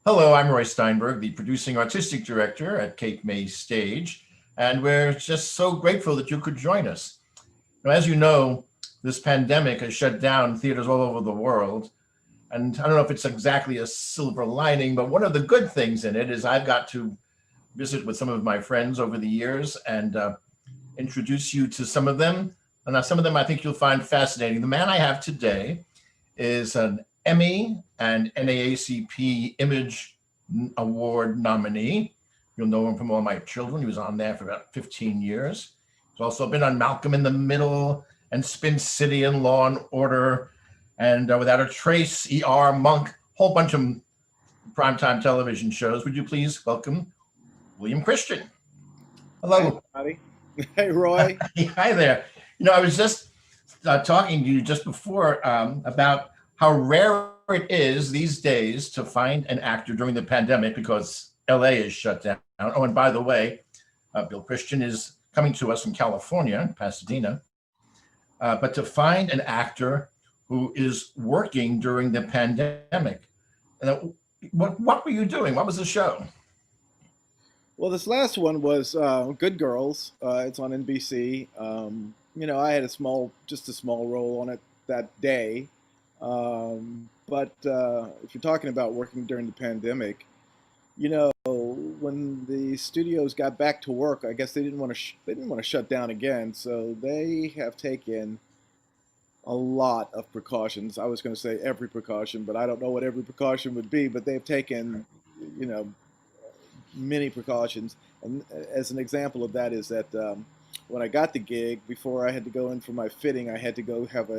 Hello, I'm Roy Steinberg, the producing artistic director at Cape May Stage, and we're just so grateful that you could join us. Now, as you know, this pandemic has shut down theaters all over the world, and I don't know if it's exactly a silver lining, but one of the good things in it is I've got to visit with some of my friends over the years and introduce you to some of them. And some of them I think you'll find fascinating. The man I have today is an Emmy and NAACP Image Award nominee. You'll know him from All My Children. He was on there for about 15 years. He's also been on Malcolm in the Middle and Spin City and Law and Order and Without a Trace, ER, Monk, whole bunch of primetime television shows. Would you please welcome William Christian? Hello. Hi, hey, Roy. Hi there. I was just talking to you just before about how rare it is these days to find an actor during the pandemic because LA is shut down. Oh, and by the way, Bill Christian is coming to us from California, Pasadena. But to find an actor who is working during the pandemic, what were you doing? What was the show? Well, this last one was Good Girls. It's on NBC. I had just a small role on it that day. But if you're talking about working during the pandemic, when the studios got back to work, I guess they didn't want to shut down again, so they have taken a lot of precautions. I was going to say every precaution, but I don't know what every precaution would be. But they've taken, many precautions. And as an example of that is that when I got the gig, before I had to go in for my fitting, I had to go have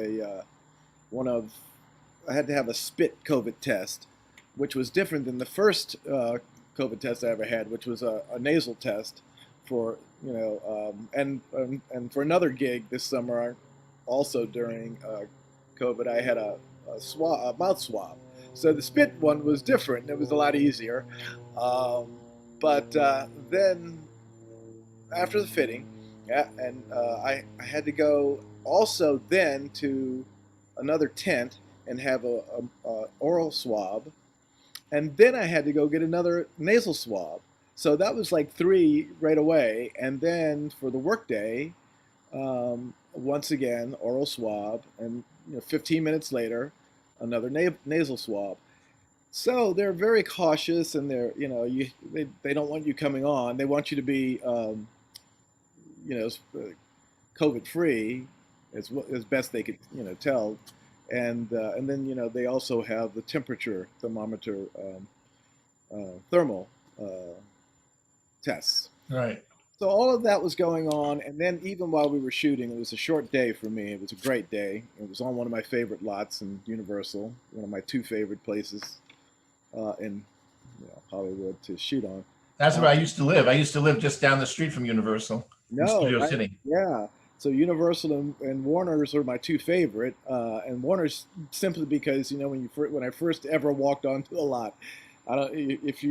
I had to have a spit COVID test, which was different than the first COVID test I ever had, which was a nasal test for, and for another gig this summer, also during COVID, I had a mouth swab. So the spit one was different. It was a lot easier. But then after the fitting, I had to go also then to another tent and have a oral swab, and then I had to go get another nasal swab. So that was like 3 right away. And then for the workday, once again oral swab, and 15 minutes later, another nasal swab. So they're very cautious, and they don't want you coming on. They want you to be COVID free as best they could tell. And then they also have the temperature thermometer thermal tests. Right. So all of that was going on, and then even while we were shooting, it was a short day for me. It was a great day. It was on one of my favorite lots in Universal, one of my 2 favorite places in Hollywood to shoot on. That's where I used to live. I used to live just down the street from Universal, in Studio City. Yeah. So Universal and Warner's are my 2 favorite, and Warner's simply because when I first ever walked onto a lot, I don't if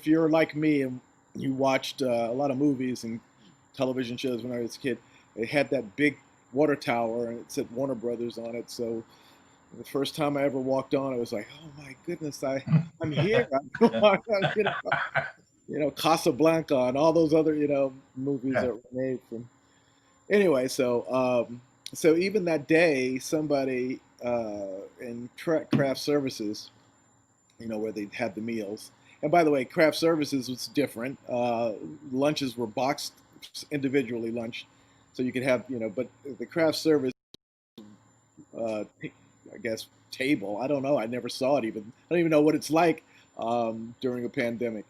you're like me and you watched a lot of movies and television shows when I was a kid, they had that big water tower and it said Warner Brothers on it. So the first time I ever walked on, I was like, oh my goodness, I'm here. Casablanca and all those other movies that were made from. Anyway, so So even that day, somebody in craft services, where they had the meals. And by the way, craft services was different. Lunches were boxed individually, lunch, so you could have, but the craft service, I guess, table. I don't know. I never saw it even. I don't even know what it's like during a pandemic.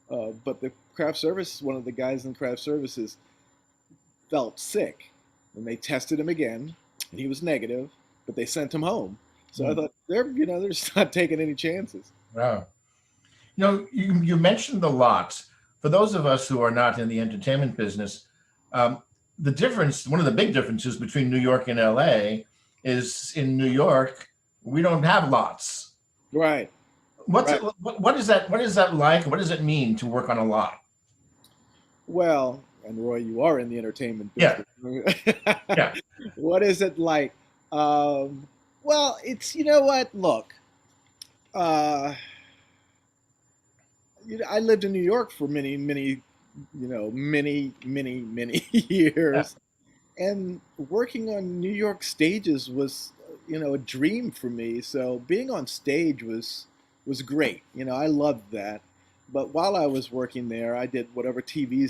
But the craft service, one of the guys in craft services felt sick, and they tested him again, and he was negative, but they sent him home. So I Mm. thought they're just not taking any chances. Wow. You mentioned the lots. For those of us who are not in the entertainment business, um, the difference, one of the big differences between New York and LA is in New York, we don't have lots. Right, What's right. it, what is that? What is that like? What does it mean to work on a lot? Well, and Roy, you are in the entertainment Yeah, business. yeah, What is it like? Um, well, it's what. Look, uh, I lived in New York for many yeah. years, and working on New York stages was, a dream for me. So being on stage was great. I loved that. But while I was working there, I did whatever TV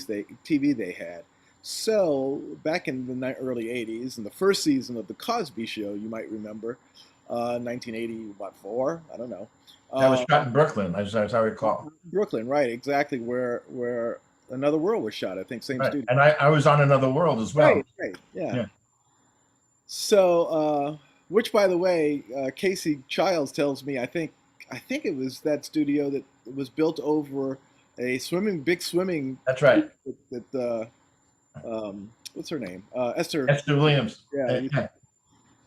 they had. So back in the early '80s, in the first season of the Cosby Show, you might remember, 1980, what, four? I don't know. That was Uh, shot in Brooklyn, as I recall. Brooklyn, right? Exactly where Another World was shot. I think same Right, studio. and I was on Another World as well. Right, right, yeah. Yeah, So, which, by the way, Casey Childs tells me, I think it was that studio that was built over a big swimming that's pool right. that what's her name? Esther. Esther Williams. Yeah. Yeah,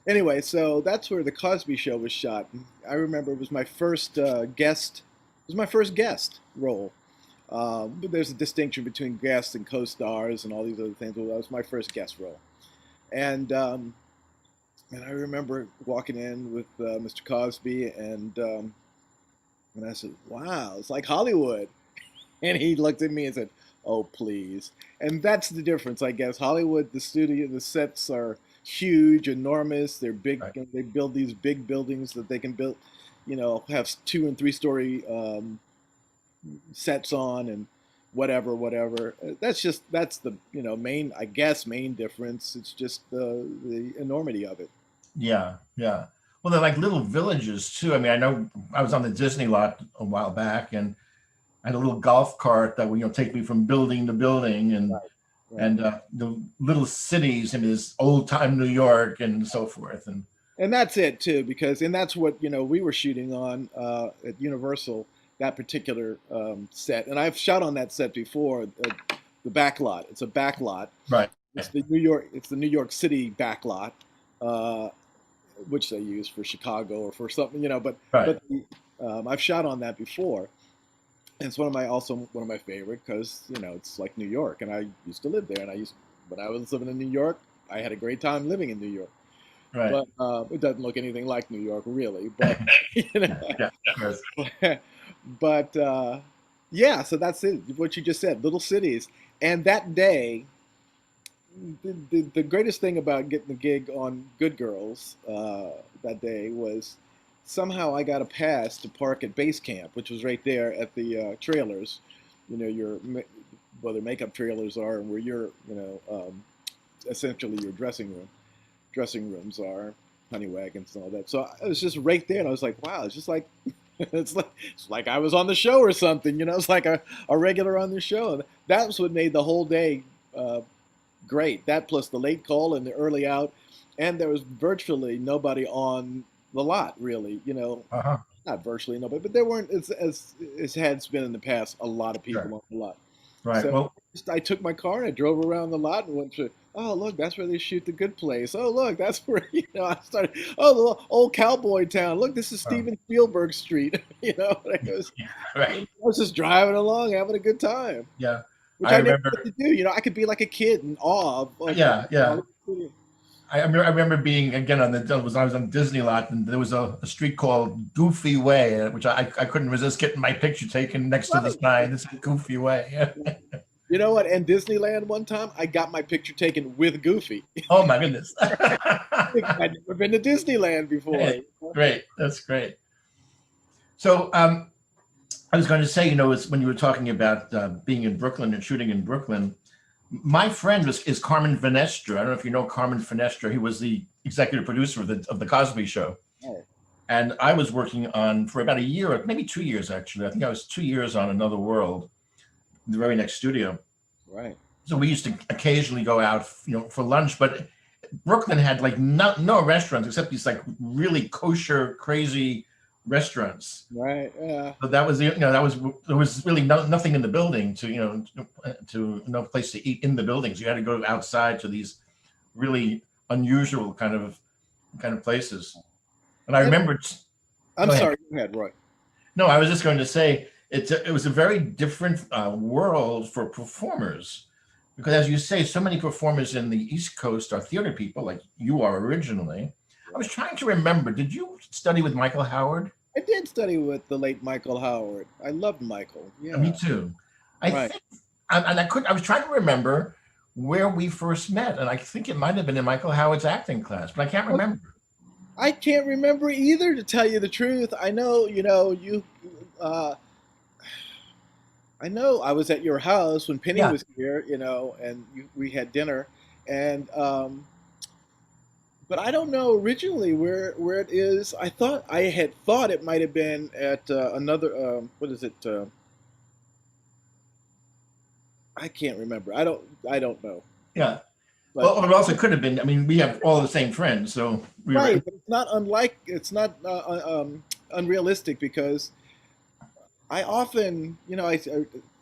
Anyway, so that's where the Cosby Show was shot. I remember it was my first guest. It was my first guest role. But there's a distinction between guests and co-stars and all these other things. Well, that was my first guest role, and I remember walking in with Mr. Cosby, and I said, "Wow, it's like Hollywood." And he looked at me and said, "Oh, please." And that's the difference, I guess. Hollywood, the sets are huge, enormous. They're big. right. They build these big buildings that they can build, have 2 and 3 story sets on and whatever. That's the main, I guess, main difference. It's just the enormity of it. Yeah, yeah. Well, they're like little villages too. I mean, I know I was on the Disney lot a while back, and I had a little golf cart that would take me from building to building, Right. and the little cities in this old time New York and so forth. And And that's it too, and that's what we were shooting on at Universal, that particular set. And I've shot on that set before. The back lot. It's a back lot. right, It's the New York City back lot, uh, which they use for Chicago or for something. right. I've shot on that before, and it's also one of my favorite because it's like New York, and I used to live there, and when I was living in New York, I had a great time living in New York. Right. But it doesn't look anything like New York, really. But you know, Yeah, of course. but yeah, so that's it. What you just said, little cities. And that day, the greatest thing about getting the gig on Good Girls that day was somehow I got a pass to park at base camp, which was right there at the trailers. Your where the makeup trailers are, and where your essentially your dressing rooms are, honey wagons and all that. So I was just right there, and I was like, wow, it's just like it's like I was on the show or something. It's like a regular on the show. And that was what made the whole day great. That plus the late call and the early out, and there was virtually nobody on the lot, really. Uh-huh. Not virtually nobody, but there weren't as has been in the past a lot of Sure. people on the lot. Right. So Well, I took my car and I drove around the lot and went to, oh, look, that's where they shoot the Good Place. Oh, look, that's where, I started, oh, the old cowboy town. Look, this is um, Steven Spielberg Street. And yeah, I right. was just driving along, having a good time, Yeah. which I I never get remember. to do. I could be like a kid in awe of Yeah, yeah. Hollywood Studios. I remember being again I was on Disney lot, and there was a street called Goofy Way, which I couldn't resist getting my picture taken next to the Right. sign. This is Goofy Way. Yeah. You know what? And Disneyland one time, I got my picture taken with Goofy. Oh my goodness. I'd never been to Disneyland before. Hey, great. That's great. So I was going to say, it's when you were talking about being in Brooklyn and shooting in Brooklyn, my friend is Carmen Finestra. I don't know if you know Carmen Finestra. He was the executive producer of the Cosby Show. Oh, And I was working on for about a year, maybe 2 years actually. I think I was 2 years on Another World, the very next studio. right. So we used to occasionally go out, for lunch. But Brooklyn had like no restaurants except these like really kosher, crazy restaurants. Right. Yeah. So that was there was really nothing in the building to no place to eat in the buildings. You had to go outside to these really unusual kind of places. And I And remembered. I'm Go ahead. sorry. Go ahead, Roy. No, I was just going to say it was a very different world for performers because, as you say, so many performers in the East Coast are theater people, like you are originally. I was trying to remember. Did you study with Michael Howard? I did study with the late Michael Howard. I loved Michael. Me Yeah. too. I Right. think, and I was trying to remember where we first met, and I think it might have been in Michael Howard's acting class, but I can't remember. I can't remember either, to tell you the truth. I know, you. Uh, I know I was at your house when Penny Yeah, was here, and we had dinner, and but I don't know originally where it is. I had thought it might have been at another. What is it? I can't remember. I don't know. yeah. But Well, it also could have been. I mean, we have all the same friends, so we were. right, but it's not unrealistic because I often, I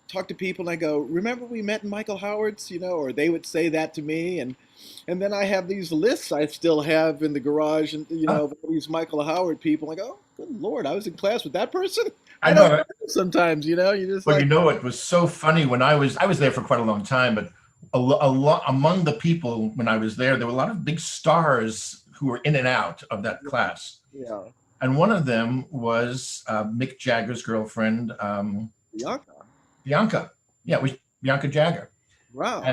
talk to people and I go, "Remember we met in Michael Howard's," or they would say that to me, and then I have these lists I still have in the garage, and of all these Michael Howard people. I go, "Oh, good Lord, I was in class with that person." I I don't know. know. Sometimes, you just Well, like, it was so funny when I was there for quite a long time, but a lot among the people when I was there were a lot of big stars who were in and out of that class, yeah, and one of them was Mick Jagger's girlfriend, Bianca. Bianca. Yeah, it was Bianca Jagger, Wow.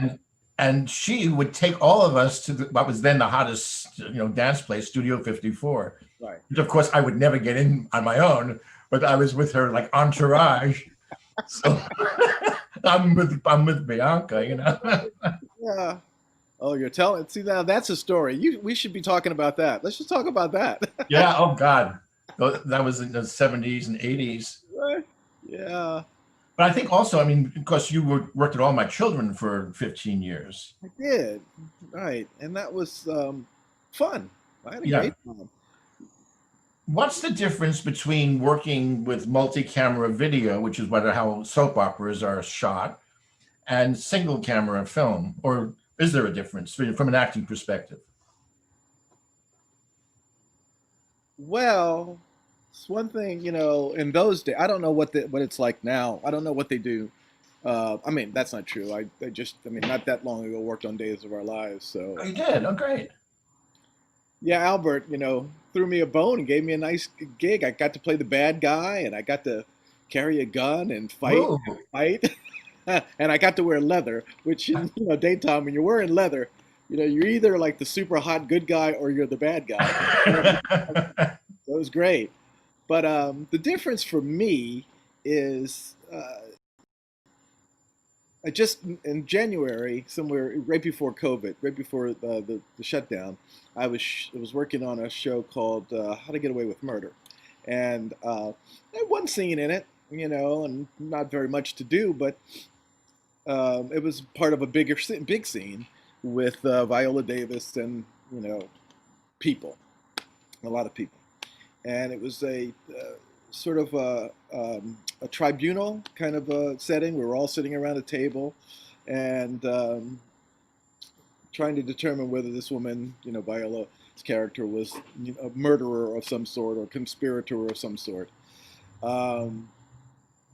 and she would take all of us to what was then the hottest dance place, Studio 54, Right. which of course I would never get in on my own, but I was with her like entourage. So I'm with Bianca. Yeah. Oh, you're telling. See, now that's a story. We should be talking about that. Let's just talk about that. Yeah. Oh God, that was in the '70s and '80s. Right. Yeah, But I think also, I mean, because you worked at All My Children for 15 years. I did. Right, and that was fun. I had a Yeah. great time. What's the difference between working with multi-camera video, which is how soap operas are shot, and single camera film? Or is there a difference from an acting perspective? Well, it's one thing, in those days. I don't know what it's like now. I don't know what they do. I mean, that's not true. I mean, not that long ago, worked on Days of Our Lives. Oh, So, you did. Oh, great. yeah, Albert, threw me a bone and gave me a nice gig. I got to play the bad guy, and I got to carry a gun and Whoa. fight, and I got to wear leather. Which in daytime, when you're wearing leather, you're either like the super hot good guy or you're the bad guy. So it was great. But the difference for me is I just in January, somewhere right before COVID, right before the shutdown, I was working on a show called How to Get Away with Murder, and I had one scene in it, and not very much to do, but it was part of a big scene with Viola Davis and people, a lot of people, and it was a sort of a tribunal kind of a setting. We were all sitting around a table and trying to determine whether this woman, Viola's character, was a murderer of some sort or conspirator of some sort. Um,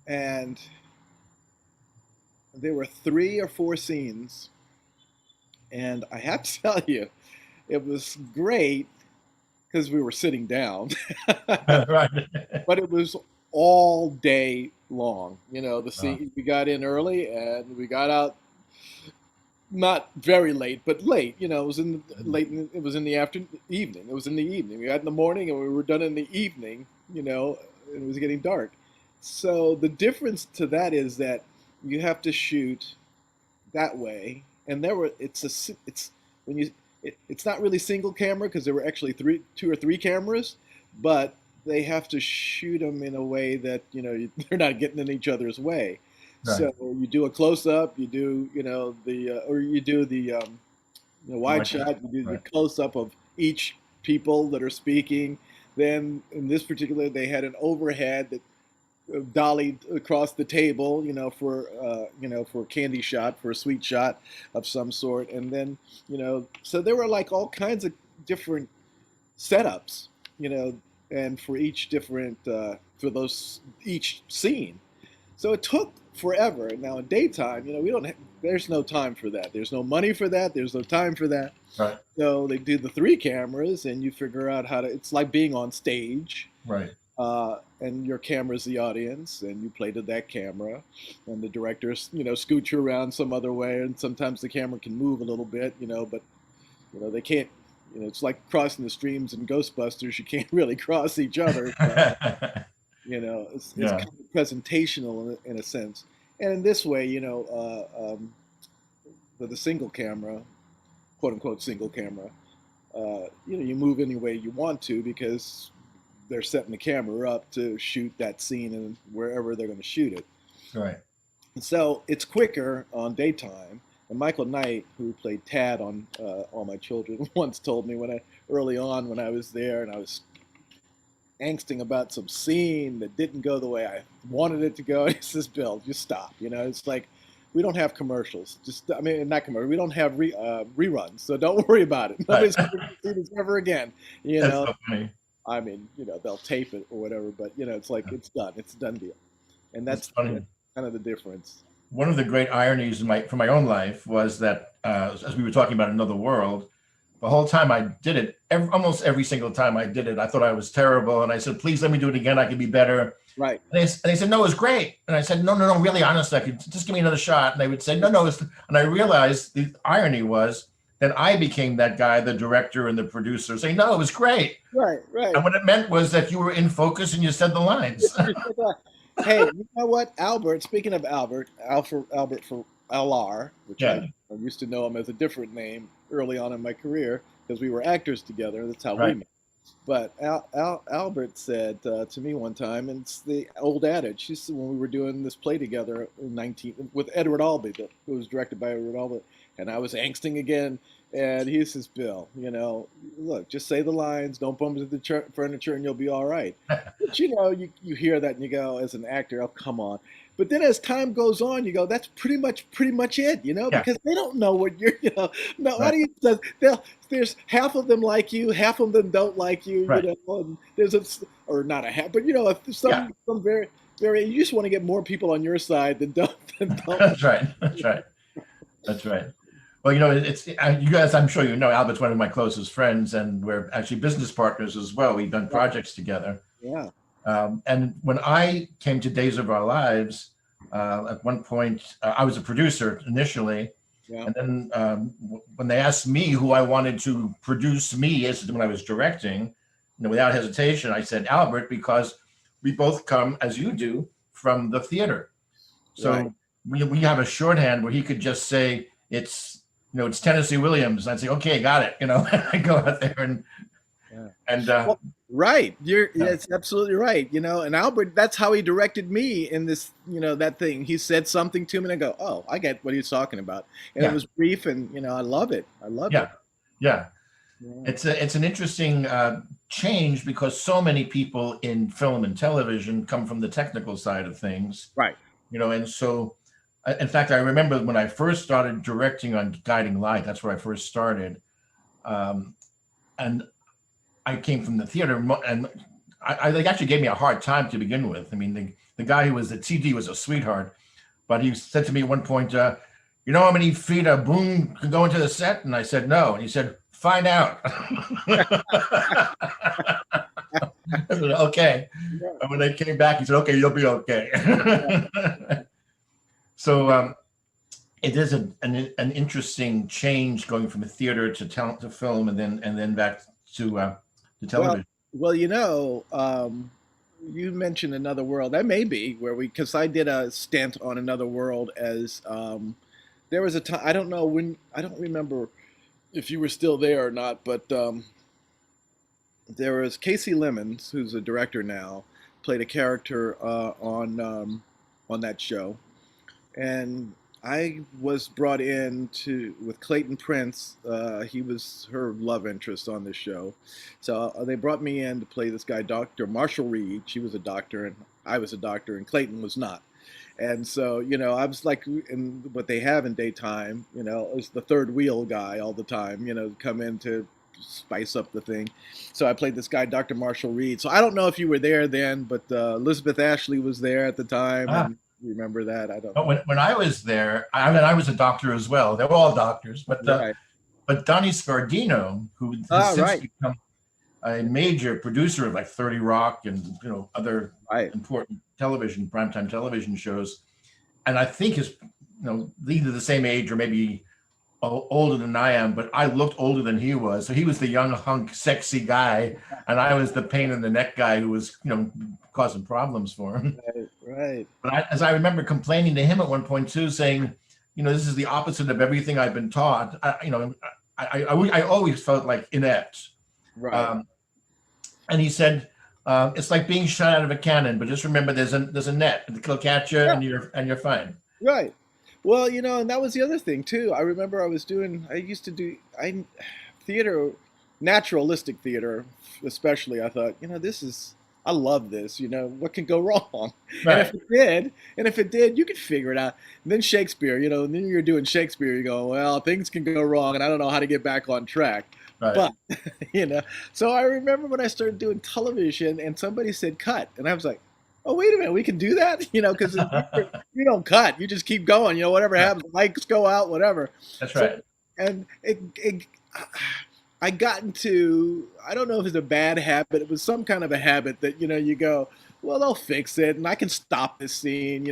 and there were 3 or 4 scenes, and I have to tell you, it was great because we were sitting down, Right. but it was all day long. You know, the Uh, scene, we got in early and we got out not very late, but late. You know, it was in the late. It was in the evening. It was in the evening. We got in the morning and we were done in the evening. You know, and it was getting dark. So the difference to that is that you have to shoot that way, and there were it's when you it's not really single camera because there were actually two or three cameras, but they have to shoot them in a way that they're not getting in each other's way. right. So you do a close up, you do the or you do the wide Like that. shot, you do the Right. close up of each people that are speaking. Then in this particular, they had an overhead that dollied across the table, for a candy shot, for a sweet shot of some sort, and then so there were like all kinds of different setups, and for each different for those each scene. So it took forever. Now in daytime, we don't. There's no time for that. There's no money for that. There's no time for that. Right. So they do the three cameras, and you figure out how to. It's like being on stage, Right. and your camera's the audience, and you play to that camera, and the directors, scoot you around some other way, and sometimes the camera can move a little bit, but they can't. It's like crossing the streams in Ghostbusters. You can't really cross each other. It's Yeah. kind of presentational in a sense. And in this way, with a single camera, quote unquote single camera, you move any way you want to because they're setting the camera up to shoot that scene and wherever they're going to shoot it. Right. And so it's quicker on daytime. And Michael Knight, who played Tad on All My Children, once told me early on when I was there and I was angsting about some scene that didn't go the way I wanted it to go. He says, "Bill, just stop. It's like we don't have commercials. Not commercials. We don't have reruns, so don't worry about it. Nobody's going to see this ever again. That's so funny. They'll tape it or whatever, but it's like it's done. It's a done deal, and that's funny. kind of the difference." One of the great ironies from my own life was that, as we were talking about Another World, the whole time I did it, almost every single time I did it, I thought I was terrible. And I said, please let me do it again. I can be better. Right. And they said, no, it was great. And I said, no, really, honestly, I could just give me another shot. And they would say, no. And I realized the irony was that I became that guy, the director and the producer, saying, no, it was great. Right. And what it meant was that you were in focus and you said the lines. Hey, you know what, Albert? Speaking of Albert for LR, which I used to know him as a different name early on in my career because we were actors together. That's how we met. But Albert said to me one time, and it's the old adage. He said when we were doing this play together with Edward Albee, that was directed by Edward Albee, and I was angsting again. And he says, "Bill, look, just say the lines, don't bump into the furniture, and you'll be all right." But you hear that and you go, as an actor, "Oh, come on." But then as time goes on, you go, "That's pretty much it," because they don't know what you're, no audience does. There's half of them like you, half of them don't like you, and there's or not a half, but some very, very. You just want to get more people on your side than don't. That's right. Well, it's you guys. I'm sure Albert's one of my closest friends, and we're actually business partners as well. We've done projects together. Yeah. And when I came to Days of Our Lives, at one point I was a producer initially, and then when they asked me who I wanted to produce me as when I was directing, without hesitation, I said Albert because we both come, as you do, from the theater. So we have a shorthand where he could just say it's Tennessee Williams. I'd say, okay, got it. I go out there and right. It's absolutely right. And Albert, that's how he directed me in this, that thing. He said something to me and I go, oh, I get what he's talking about. And it was brief and, I love it. I love it. Yeah. It's an interesting change because so many people in film and television come from the technical side of things. Right. And so, in fact, I remember when I first started directing on Guiding Light, that's where I first started. And I came from the theater, and they actually gave me a hard time to begin with. I mean, the guy who was the TD was a sweetheart, but he said to me at one point, you know how many feet a boom can go into the set? And I said, no. And he said, find out. I said, okay. Yeah. And when they came back, he said, okay, you'll be okay. So it is an interesting change going from a theater to film and then back to Well, television. well, you mentioned Another World. That may be where because I did a stint on Another World as there was a time. I don't know when. I don't remember if you were still there or not, but there was Casey Lemons, who's a director now, played a character on that show, and I was brought in to with Clayton Prince. He was her love interest on this show, so they brought me in to play this guy, Dr. Marshall Reed. She was a doctor, and I was a doctor, and Clayton was not. And so, I was like, in what they have in daytime, is the third wheel guy all the time, come in to spice up the thing. So I played this guy, Dr. Marshall Reed. So I don't know if you were there then, but Elizabeth Ashley was there at the time, Ah, and you remember that? I don't but know. when I was there, I mean, I was a doctor as well. They were all doctors, Right. but Donnie Scardino, who has Ah, since right. become a major producer of like 30 Rock and other Right. important television, primetime television shows, and I think is either the same age or maybe older than I am, but I looked older than he was. So he was the young hunk, sexy guy, and I was the pain in the neck guy who was causing problems for him. Right. Right. But as I remember complaining to him at one point too, saying, this is the opposite of everything I've been taught. I always felt like inept. Right. Um, and he said, it's like being shot out of a cannon, but just remember there's a net. It'll catch you Yeah. and you're fine. Right. Well, and that was the other thing too. I remember I used to do theater, naturalistic theater, especially. I thought, I love this. What can go wrong? And Right, if it did, you could figure it out. And then Shakespeare, and then you're doing Shakespeare, you go, well, things can go wrong, and I don't know how to get back on track. right. But, you know, so I remember when I started doing television, and somebody said cut, and I was like, oh, wait a minute, we can do that, because you don't cut, you just keep going, whatever Right. happens, lights go out, whatever. That's So, right. and I got into, I don't know if it's a bad habit, it was some kind of a habit that, you go, well, they'll fix it, and I can stop this scene.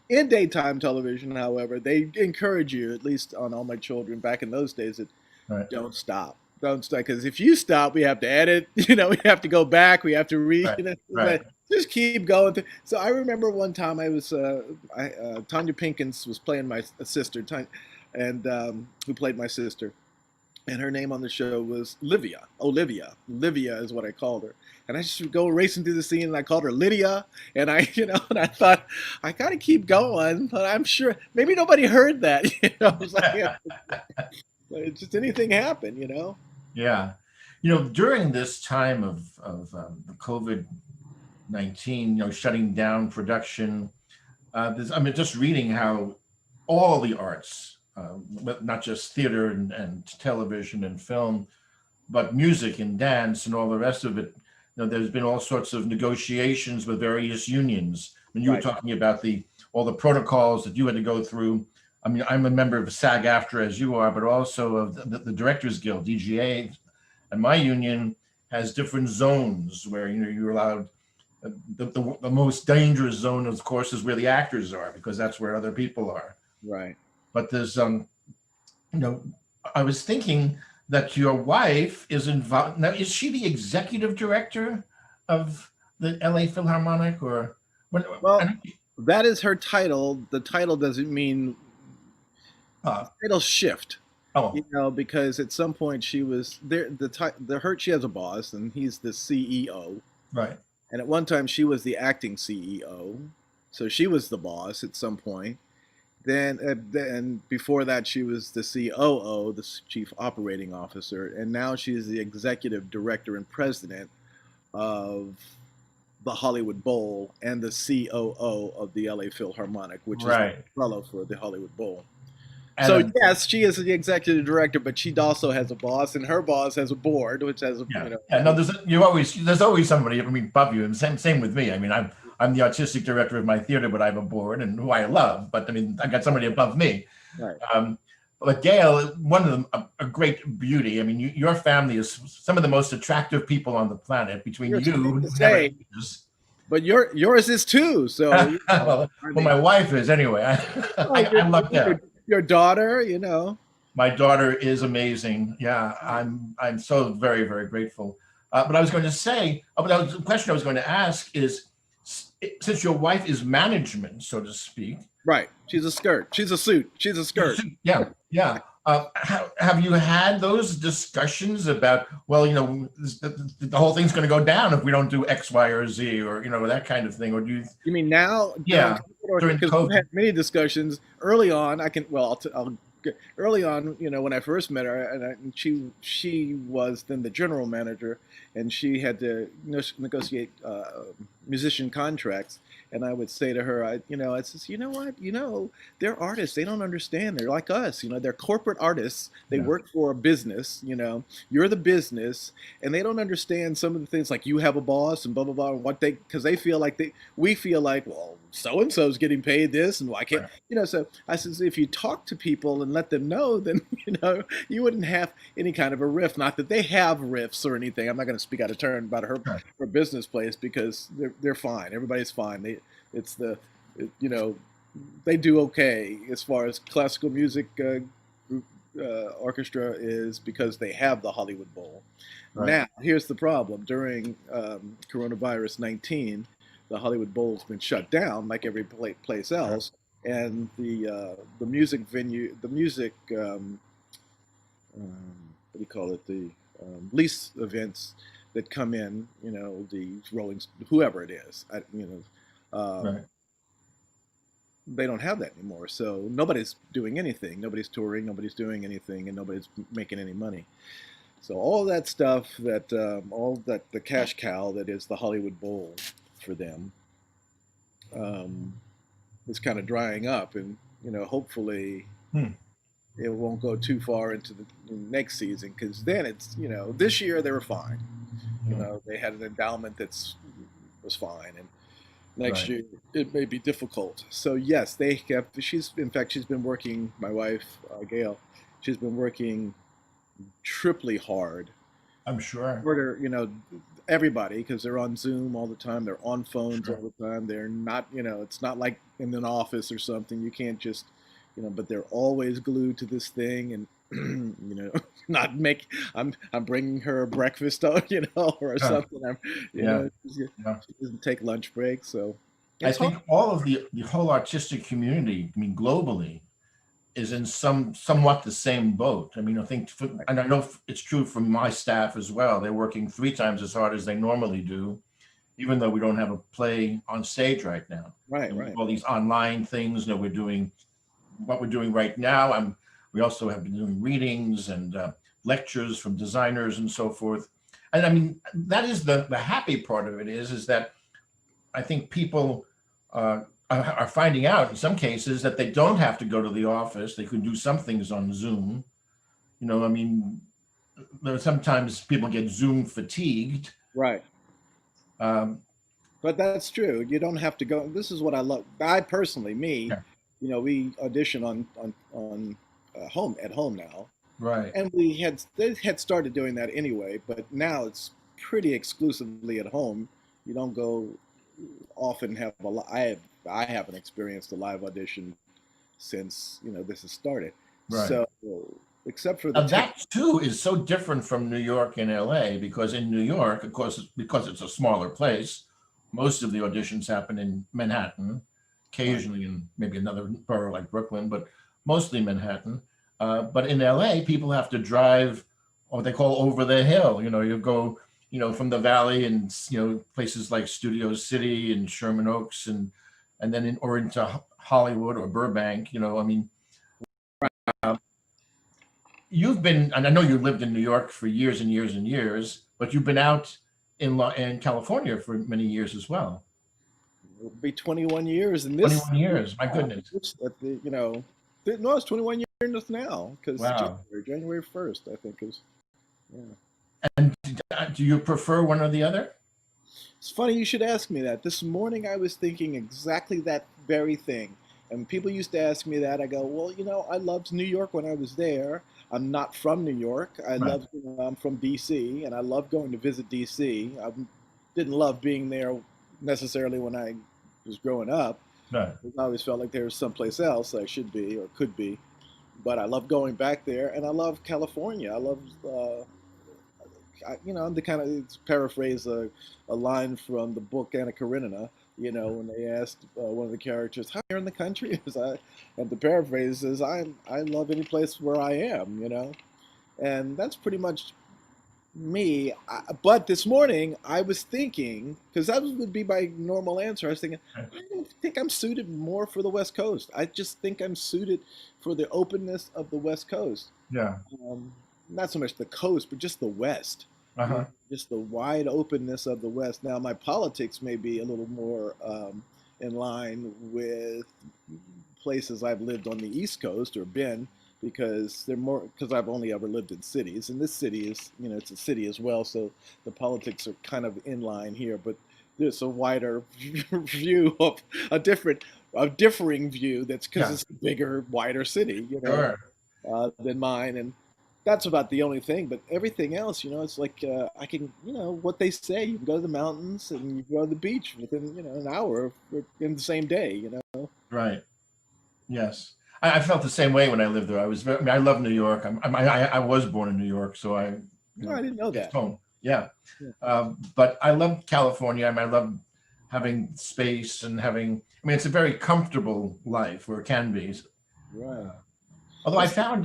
In daytime television, however, they encourage you, at least on All My Children back in those days, that Right. don't stop. Don't stop. Because if you stop, we have to edit, we have to go back, we have to read, Right. Right. just keep going. So I remember one time I was, Tanya Pinkins was playing my sister, and who played my sister. And her name on the show was Livia. Olivia. Livia is what I called her. And I just would go racing through the scene, and I called her Lydia. And and I thought, I got to keep going. But I'm sure maybe nobody heard that. It was like, just anything happened. Yeah. During this time of the COVID-19, shutting down production, I mean, just reading how all the arts, but not just theater and television and film, but music and dance and all the rest of it, there's been all sorts of negotiations with various unions. When you were Right. talking about all the protocols that you had to go through. I mean, I'm a member of SAG-AFTRA as you are, but also of the Directors Guild, DGA, and my union has different zones where you're allowed. The most dangerous zone, of course, is where the actors are because that's where other people are. Right. But there's I was thinking that your wife is involved now. Is she the executive director of the LA Philharmonic or what? Well, that is her title. The title doesn't mean Uh, title shift. oh, Because at some point she was there. She has a boss, and he's the CEO. right. And at one time she was the acting CEO, so she was the boss at some point. Then before that she was the COO, the Chief Operating Officer, and now she's the executive director and president of the Hollywood Bowl and the COO of the LA Philharmonic, which is the Right. umbrella for the Hollywood Bowl. And So yes, she is the executive director, but she also has a boss, and her boss has a board, which has a yeah. No, there's always somebody. I mean, above you, and same with me. I mean, I'm the artistic director of my theater, but I have a board and who I love. But I mean, I got somebody above me. right, Um, But Gail, one of them, a great beauty. I mean, your family is some of the most attractive people on the planet. Between You're you, sweet who to never say, ages. but yours is too. So well, I well, my mean, wife is anyway. oh, I lucked out. your daughter, you know. My daughter is amazing. Yeah, I'm so very very grateful. But I was going to say, but that was, the question I was going to ask is, since your wife is management, so to speak. Right. She's a skirt. She's a suit. She's a skirt. Yeah, yeah. Have you had those discussions about, well, the whole thing's going to go down if we don't do X, Y, or Z, or that kind of thing, or do you? You mean now during Yeah, COVID, or during because we've COVID. had many discussions early on? I can well, I'll early on, when I first met her, and she was then the general manager, and she had to negotiate musician contracts. And I would say to her, I says, you know what, they're artists. They don't understand. They're like us. They're corporate artists. They Yeah, work for a business. You're the business, and they don't understand some of the things like you have a boss and blah blah blah. And what because they feel like we feel like, well, so and so's getting paid this, and why can't right, So I says, if you talk to people and let them know, then you wouldn't have any kind of a riff. Not that they have riffs or anything. I'm not going to speak out of turn about right, her business place, because they're fine. Everybody's fine. It's the you know they do okay as far as classical music orchestra is, because they have the Hollywood Bowl. right. Now, here's the problem. During coronavirus 19, the Hollywood Bowl's been shut down like every place Right. else, and the music venue, the music what do you call it, the lease events that come in, the Rolling, whoever it is, um, Right. they don't have that anymore. So nobody's doing anything. Nobody's touring. Nobody's doing anything, and nobody's making any money. So all that stuff, all that the cash cow that is the Hollywood Bowl for them, um, is kind of drying up, and hopefully Hmm. it won't go too far into the next season, because then it's this year they were fine. Hmm. They had an endowment that's was fine, and next Right. year it may be difficult. So yes, they have. She's been working. My wife, Gail, she's been working triply hard. I'm sure. Order, everybody, because they're on Zoom all the time. They're on phones all Sure. the time. They're not, it's not like in an office or something. You can't just, but they're always glued to this thing, and not make. I'm bringing her breakfast, or Huh. something. Yeah. Yeah. She doesn't take lunch breaks, so I it's hard. think all of the whole artistic community, I mean, globally, is in somewhat the same boat. I mean, I think, and I know it's true for my staff as well. They're working 3 times as hard as they normally do, even though we don't have a play on stage right now. Right, And with right. all these online things, we're doing what we're doing right now. We also have been doing readings and lectures from designers and so forth. And I mean, that is the happy part of it is that I think people are finding out in some cases that they don't have to go to the office. They can do some things on Zoom. I mean, sometimes people get Zoom fatigued. Right. Um, But that's true. You don't have to go. This is what I love. I personally, me, yeah, we audition on home at home now, right, and they had started doing that anyway. But now it's pretty exclusively at home. You don't go often have a. I haven't experienced a live audition since this has started. right. So except for the Now tape. that too is so different from New York and LA, because in New York, of course, because it's a smaller place, most of the auditions happen in Manhattan, Right. occasionally in maybe another borough like Brooklyn, but mostly Manhattan. But in LA, people have to drive what they call over the hill. You go, from the valley, and places like Studio City and Sherman Oaks, and then or into Hollywood or Burbank. I mean, you've been, and I know you lived in New York for years and years and years, but you've been out in California for many years as well. It'll be 21 years in this. 21 years, my goodness. At the, no, it's 21 years now, because Wow. January 1st, I think is. Yeah. And do you prefer one or the other? It's funny you should ask me that. This morning I was thinking exactly that very thing. And people used to ask me that. I go, well, I loved New York when I was there. I'm not from New York. Right. I'm from DC, and I love going to visit DC. I didn't love being there necessarily when I was growing up. Right. I always felt like there was someplace else I should be or could be. But I love going back there, and I love California. I love I'm the kind of paraphrase a line from the book Anna Karenina. When they asked one of the characters, "How here in the country?" And the paraphrase is, I love any place where I am." And that's pretty much me. But this morning I was thinking, because that would be my normal answer. I was thinking, Right. I don't think I'm suited more for the West Coast. I just think I'm suited for the openness of the West Coast. Yeah. um, Not so much the coast, but just the West. Uh-huh. Just the wide openness of the West. Now, my politics may be a little more in line with places I've lived on the East Coast or been, because they're more, because I've only ever lived in cities, and this city is, it's a city as well, so the politics are kind of in line here. But there's a wider view of a differing view, that's because Yeah. it's a bigger, wider city, Sure. than mine. And that's about the only thing. But everything else, it's like I can, what they say. You can go to the mountains and you can go to the beach within, an hour in the same day. Right. Yes. I felt the same way when I lived there. I mean, I love New York. I was born in New York, so No, I didn't know it's that. home. Yeah. Yeah. But I love California. I mean, I love having space and I mean, it's a very comfortable life, or it can be. Right. Although Let's. I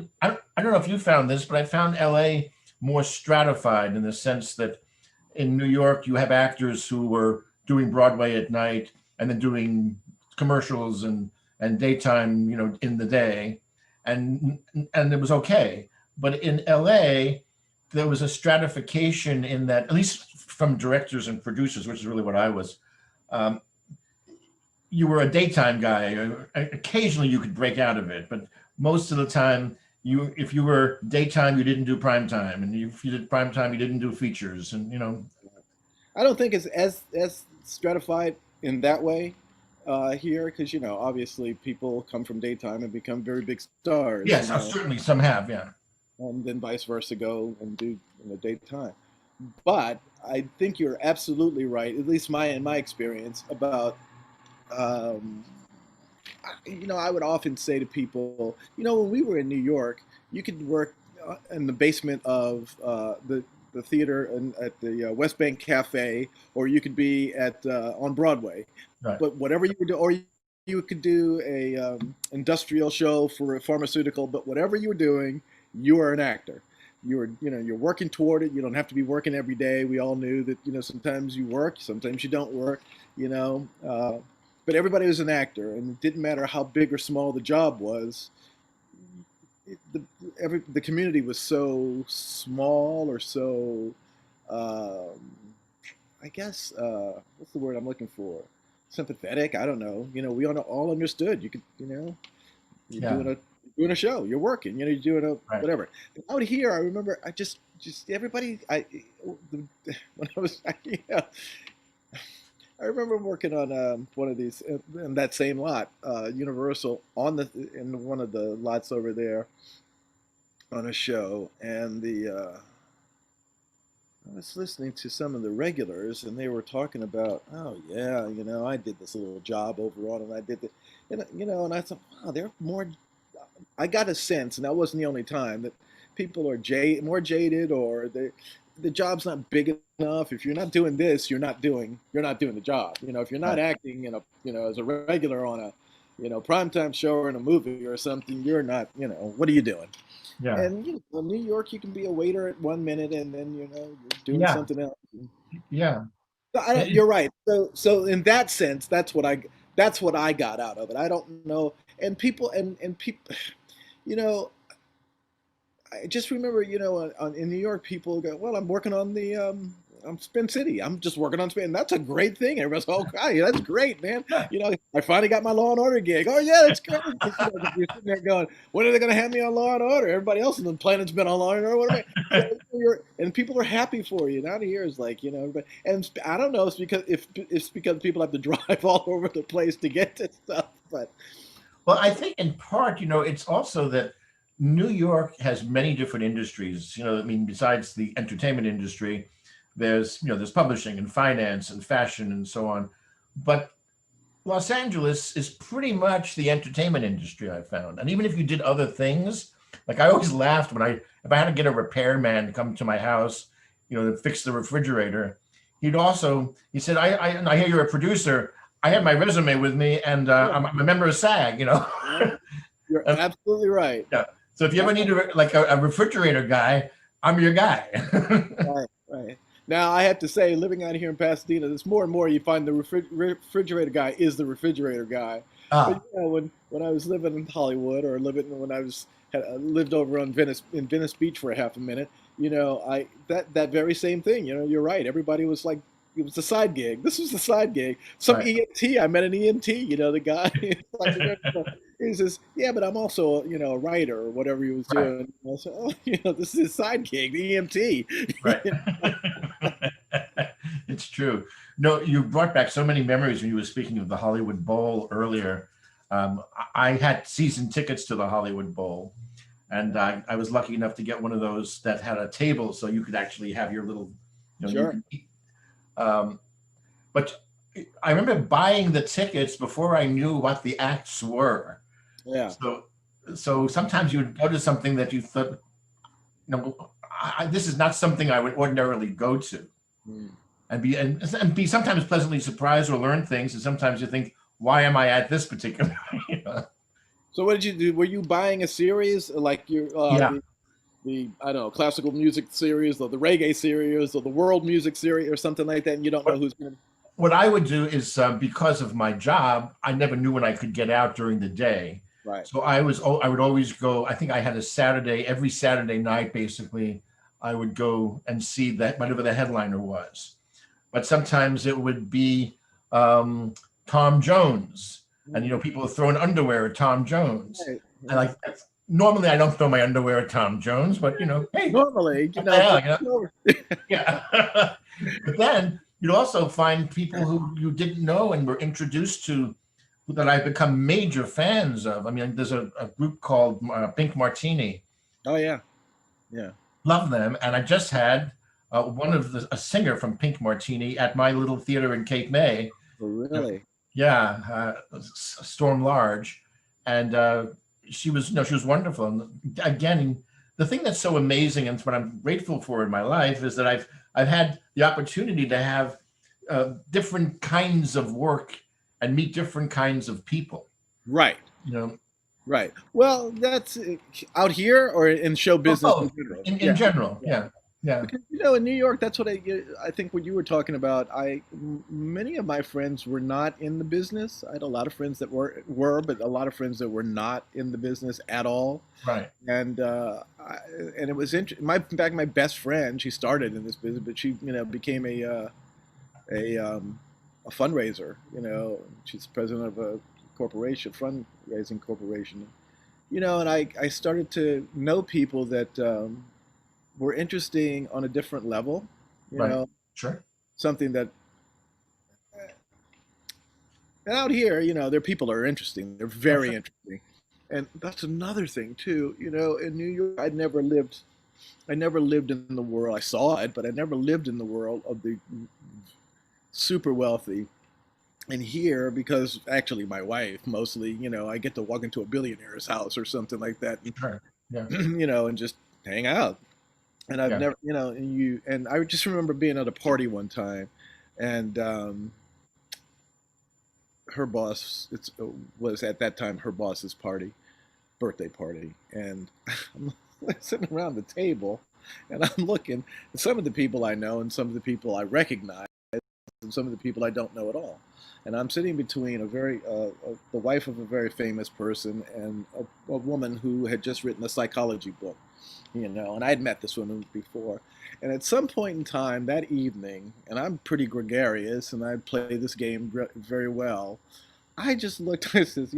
don't know if you found this, but I found LA more stratified in the sense that in New York, you have actors who were doing Broadway at night and then doing commercials and daytime, in the day, and and it was okay. But in LA, there was a stratification in that, at least from directors and producers, which is really what I was. Um, you were a daytime guy. Occasionally, you could break out of it, but most of the time, if you were daytime, you didn't do prime time, and if you did prime time, you didn't do features, and I don't think it's as stratified in that way here, because obviously people come from daytime and become very big stars. yes, certainly some have, yeah. And then vice versa, go and do in the daytime. But I think you're absolutely right, at least in my experience, about um, I would often say to people, when we were in New York, you could work in the basement of the theater at the West Bank Cafe, or you could be at on Broadway. Right. But whatever you would do, or you could do a industrial show for a pharmaceutical. But whatever you were doing, you are an actor. You're working toward it. You don't have to be working every day. We all knew that, sometimes you work, sometimes you don't work. You know. But everybody was an actor, and it didn't matter how big or small the job was. The community was so small, or so, um, I guess, what's the word I'm looking for? Sympathetic. I don't know. We all understood. You could, you're Yeah. doing a show. You're working. You're doing a Right. whatever. But out here, I remember, I just everybody. When I was, I remember working on one of these in that same lot, Universal, in one of the lots over there, on a show, and I was listening to some of the regulars, and they were talking about, oh yeah, I did this little job over on, and I did the, and I thought, wow, they're more. I got a sense, and that wasn't the only time, that people are more jaded, or the job's not big enough. If you're not doing this, you're not doing the job. If you're not Right. acting as a regular on a primetime show or in a movie or something, you're not. What are you doing? Yeah. And in New York, you can be a waiter at 1 minute, and then you're doing Yeah. something else. Yeah. So It- you're right. So in that sense, that's what I got out of it. I don't know. And people and people, you know, I just remember, in New York, people go, "Well, I'm working on I'm Spin City. I'm just working on Spin." That's a great thing. Everybody's, "Oh, God, yeah, that's great, man." yeah. I finally got my Law and Order gig. Oh yeah, that's great. You're sitting there going, "When are they going to have me on Law and Order?" Everybody else on the planet's been on Law and Order. What am I? And people are happy for you. And out here is like, and I don't know. It's because people have to drive all over the place to get to stuff, but. Well, I think in part, it's also that New York has many different industries. I mean, besides the entertainment industry, there's publishing and finance and fashion and so on. But Los Angeles is pretty much the entertainment industry, I found. And even if you did other things, like I always laughed when if I had to get a repairman to come to my house, to fix the refrigerator, he said, I hear you're a producer. I have my resume with me, and Yeah, I'm a member of SAG. yeah, you're And, absolutely right. yeah. So if you ever need a refrigerator guy, I'm your guy. Right, right. Now I have to say, living out here in Pasadena, there's more and more you find the refrigerator guy is the refrigerator guy. But Ah, when I was living in Hollywood or living when I was lived over on Venice Beach for a half a minute, I that very same thing. You're right. Everybody was like, it was a side gig. This was a side gig. Some right, EMT, I met an EMT. The guy. Like, he says, "Yeah, but I'm also, a writer or whatever he was right, doing." I said, "Oh, this is his side gig, the EMT." right. It's true. No, you brought back so many memories when you were speaking of the Hollywood Bowl earlier. I had season tickets to the Hollywood Bowl, and I was lucky enough to get one of those that had a table, so you could actually have your little, you Sure. could eat. Um, but I remember buying the tickets before I knew what the acts were. Yeah. So, so sometimes you would go to something that you thought, this is not something I would ordinarily go to, Mm. and be sometimes pleasantly surprised or learn things, and sometimes you think, why am I at this particular? So what did you do? Were you buying a series like Yeah. the I don't know, classical music series or the reggae series or the world music series or something like that, and you don't know What who's going to? what I would do is, because of my job, I never knew when I could get out during the day. Right. So I would always go. I think I had a Saturday, every Saturday night, basically, I would go and see that whatever the headliner was. But sometimes it would be um, Tom Jones, and Mm. people are throwing underwear at Tom Jones, Right. and Yeah. like normally I don't throw my underwear at Tom Jones, but hey, Normally, what the hell, but yeah. But then you'd also find people who you didn't know and were introduced to that I've become major fans of. I mean, there's a group called Pink Martini. oh yeah, yeah. Love them, and I just had a singer from Pink Martini at my little theater in Cape May. Oh, Uh, really? Yeah, Storm Large, and she was wonderful. And again, the thing that's so amazing and what I'm grateful for in my life is that I've had the opportunity to have different kinds of work and meet different kinds of people. Right. You know, Right. Well, that's out here or in show well, business in both general. in Yeah. general. Yeah. Yeah, yeah, Because in New York, that's what I think what you were talking about. Many of my friends were not in the business. I had a lot of friends that but a lot of friends that were not in the business at all. right, And and it was interesting. In fact, my best friend, she started in this business, but she became a a fundraiser. She's president of a corporation, fundraising corporation. And I started to know people that were interesting on a different level. You right, know, sure, something that and out here, their people are interesting. They're oh, very sure, interesting, and that's another thing too. In New York, I never lived in the world. I saw it, but I never lived in the world of the super wealthy. And here, because actually my wife mostly, I get to walk into a billionaire's house or something like that, sure, yeah, and just hang out. And I've yeah, never, and I just remember being at a party one time, and her boss, was at that time her boss's birthday party, and I'm sitting around the table, and I'm looking at some of the people I know and some of the people I recognize and some of the people I don't know at all. And I'm sitting between the wife of a very famous person and a woman who had just written a psychology book, and I had met this woman before. And at some point in time that evening, and I'm pretty gregarious and I play this game very well, I just looked, I says,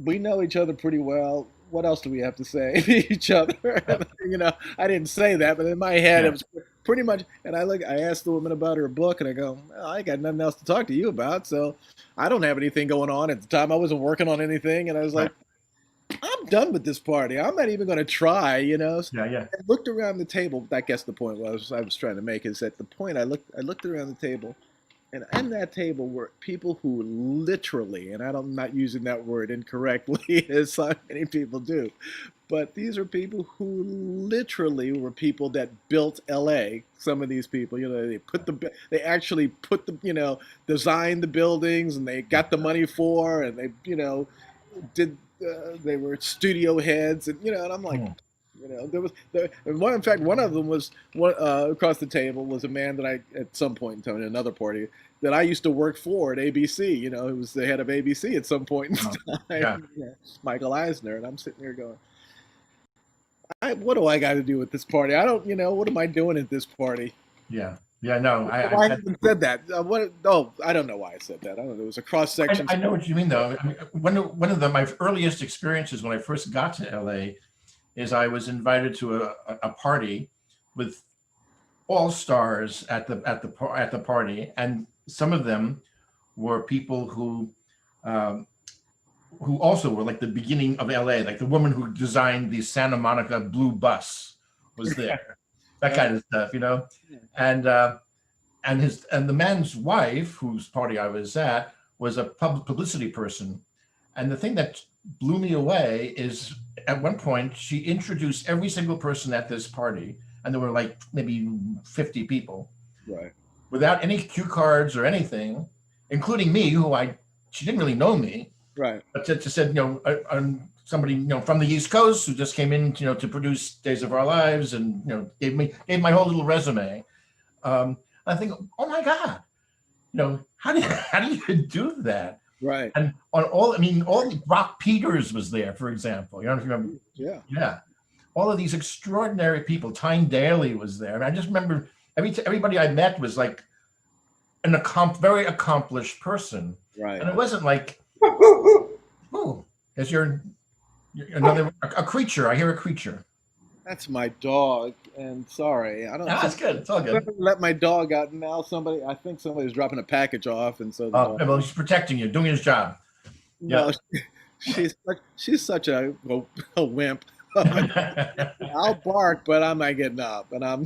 we know each other pretty well. what else do we have to say to each other? You know, I didn't say that, but in my head it Yeah, was pretty much. And I asked the woman about her book, and I go, well, I got nothing else to talk to you about, so I don't have anything going on at the time. I wasn't working on anything, and I was right. like, I'm done with this party. I'm not even going to try, you know. Yeah, yeah. I looked around the table. I guess the point I was trying to make is at the point I looked around the table, and on that table were people who literally, and I'm not using that word incorrectly, as so many people do, but these are people who literally were people that built LA. Some of these people, you know, they actually put the, you know, designed the buildings, and they got the money for, and they, you know, did they were studio heads, and you know, and I'm like, Hmm. you know, and one, in fact, one of them was one across the table was a man that I at some point in time in another party that I used to work for at ABC. You know, he was the head of ABC at some point Oh, in yeah, time, yeah, Michael Eisner, and I'm sitting here going, what do I got to do with this party? I don't, you know, what am I doing at this party? yeah, yeah. No, Why I even said that? What? Oh, I don't know why I said that. I don't know. It was a cross section. I know what you mean, though. I mean, my earliest experiences when I first got to LA is I was invited to a party with all stars at the party, and some of them were people um, who also were like the beginning of LA, like the woman who designed the Santa Monica blue bus was there, that Uh, kind of stuff, you know, and and the man's wife, whose party I was at, was a publicity person. And the thing that blew me away is at one point she introduced every single person at this party, and there were like maybe 50 people, right. without any cue cards or anything, including me, who I she didn't really know me, Right. but just said, you know, somebody, you know, from the East Coast who just came in, you know, to produce Days of Our Lives, and you know, gave my whole little resume. I think, oh my God, you know, how do you do that? Right. And on all, I mean, all Brock Peters was there, for example. You know, if you remember, Yeah. yeah, all of these extraordinary people. Tyne Daly was there, and I just remember everybody I met was like very accomplished person, Right. and it wasn't like, oh, is you're another a creature. I hear a creature. That's my dog. And sorry, I don't Ah, it's good. It's all good. let my dog out. And now I think somebody's dropping a package off, and so the dog. Well, he's protecting you, doing his job. No, Yeah. she's such a wimp. I'll bark, but I'm not getting up, and I'm.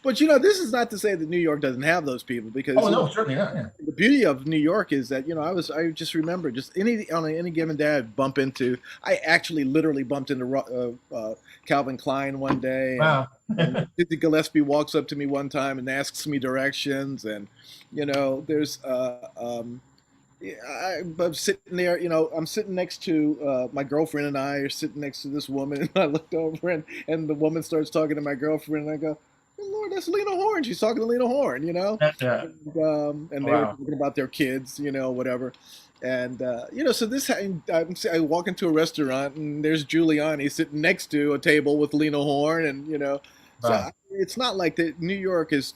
But you know, this is not to say that New York doesn't have those people, because Oh you know, no, certainly not. Yeah. the beauty of New York is that, you know, I just remember just on any given day I'd bump into. I actually literally bumped into Calvin Klein one day, Wow. and Dizzy Gillespie walks up to me one time and asks me directions, and you know, there's yeah, I'm sitting there, you know, I'm sitting next to my girlfriend, and I are sitting next to this woman, and I looked over, and the woman starts talking to my girlfriend, and I go, "Oh, Lord, that's Lena Horne. She's talking to Lena Horne, you know." Yeah. And they were Wow. talking about their kids, you know, whatever. And you know, so I walk into a restaurant, and there's Giuliani sitting next to a table with Lena Horne, and you know, so Wow. it's not like that. New York is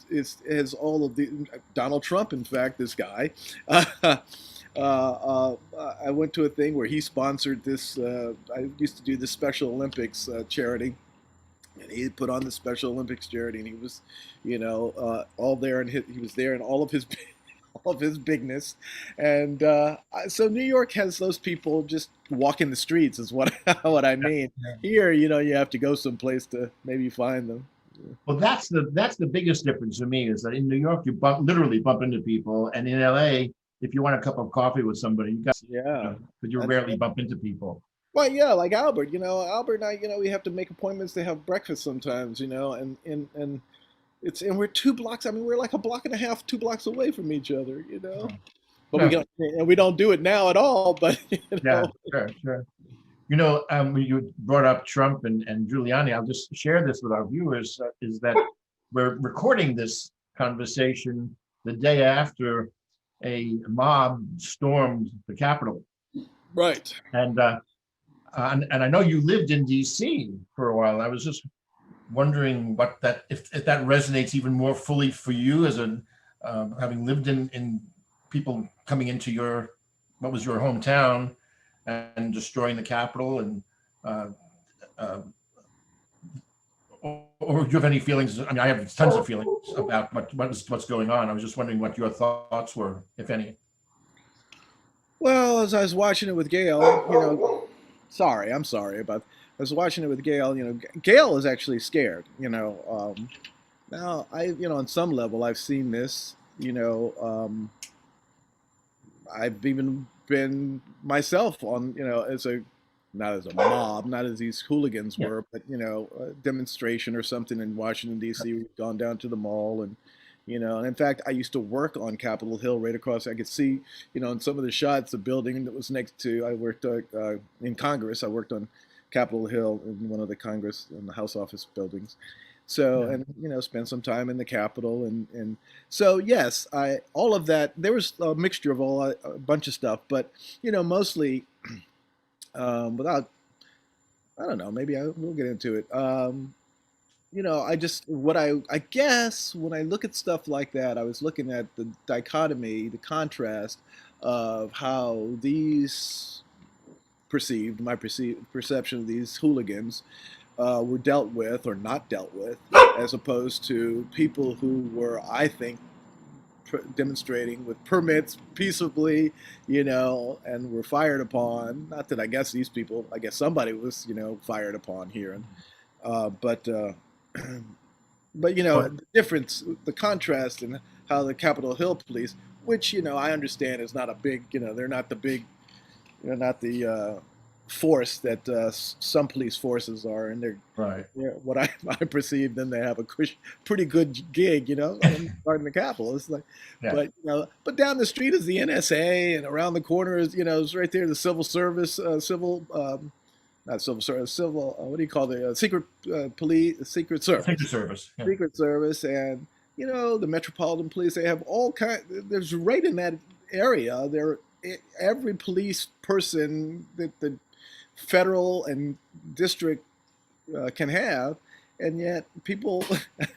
has all of the Donald Trump, in fact, this guy. I went to a thing where he sponsored this. I used to do the Special Olympics charity, and he put on the Special Olympics charity, and he was, you know, all there, and he was there in all of his all of his bigness, and so New York has those people just walking the streets, is what what I Yeah. mean. Yeah. Here, you know, you have to go someplace to maybe find them. Well, that's the biggest difference for me is that in New York you literally bump into people, and in LA, if you want a cup of coffee with somebody, you got, you Yeah, know, but you that's rarely bump into people. well, yeah, like Albert. You know, Albert and I, you know, we have to make appointments to have breakfast sometimes. You know, and it's and we're 2 blocks. I mean, we're like a block and a half, 2 blocks away from each other. You know, but Yeah. we don't do it now at all. But you Yeah. know, Sure. Sure. You know, when you brought up Trump and Giuliani, I'll just share this with our viewers, is that we're recording this conversation the day after a mob stormed the Capitol. right. And, and I know you lived in DC for a while. I was just wondering what that, if that resonates even more fully for you as a, having lived in people coming into your, what was your hometown, and destroying the Capitol, and uh, uh, or do you have any feelings? I mean, I have tons of feelings about what's going on. I was just wondering what your thoughts were, if any. Well, as I was watching it with Gail, sorry, I'm sorry about. I was watching it with Gail. Gail is actually scared. Now on some level, I've seen this. I've even been myself on, as a not as a mob, not as these hooligans Yeah. were, but a demonstration or something in Washington D.C. We've gone down to the mall, and and in fact, I used to work on Capitol Hill right across. I could see, in some of the shots, the building that was next to. I worked in Congress. I worked on Capitol Hill in one of the Congress and the House office buildings. So, Yeah. and spend some time in the Capitol, and so yes, I all of that. There was a mixture of a bunch of stuff, but mostly without. I don't know. Maybe we'll get into it. I just what I guess when I look at stuff like that, I was looking at the dichotomy, the contrast of how these my perceived perception of these hooligans were dealt with or not dealt with, as opposed to people who were, I think, demonstrating with permits peaceably, and were fired upon. Not that I guess these people, I guess somebody was, fired upon here, and but but But the difference, the contrast, in how the Capitol Hill police, which I understand is not a big, they're not the big, not the force that some police forces are, and they're right. what I perceive. Then they have a pretty good gig, starting the Capitol. It's like, Yeah. but down the street is the NSA, and around the corner is, it's right there the Civil Service, not Civil Service, civil. What do you call the secret police, Secret Thank you, Service, service. Yeah. Secret Service, and the Metropolitan Police. They have all kind. There's right in that area. There, every police person that the federal and district can have, and yet people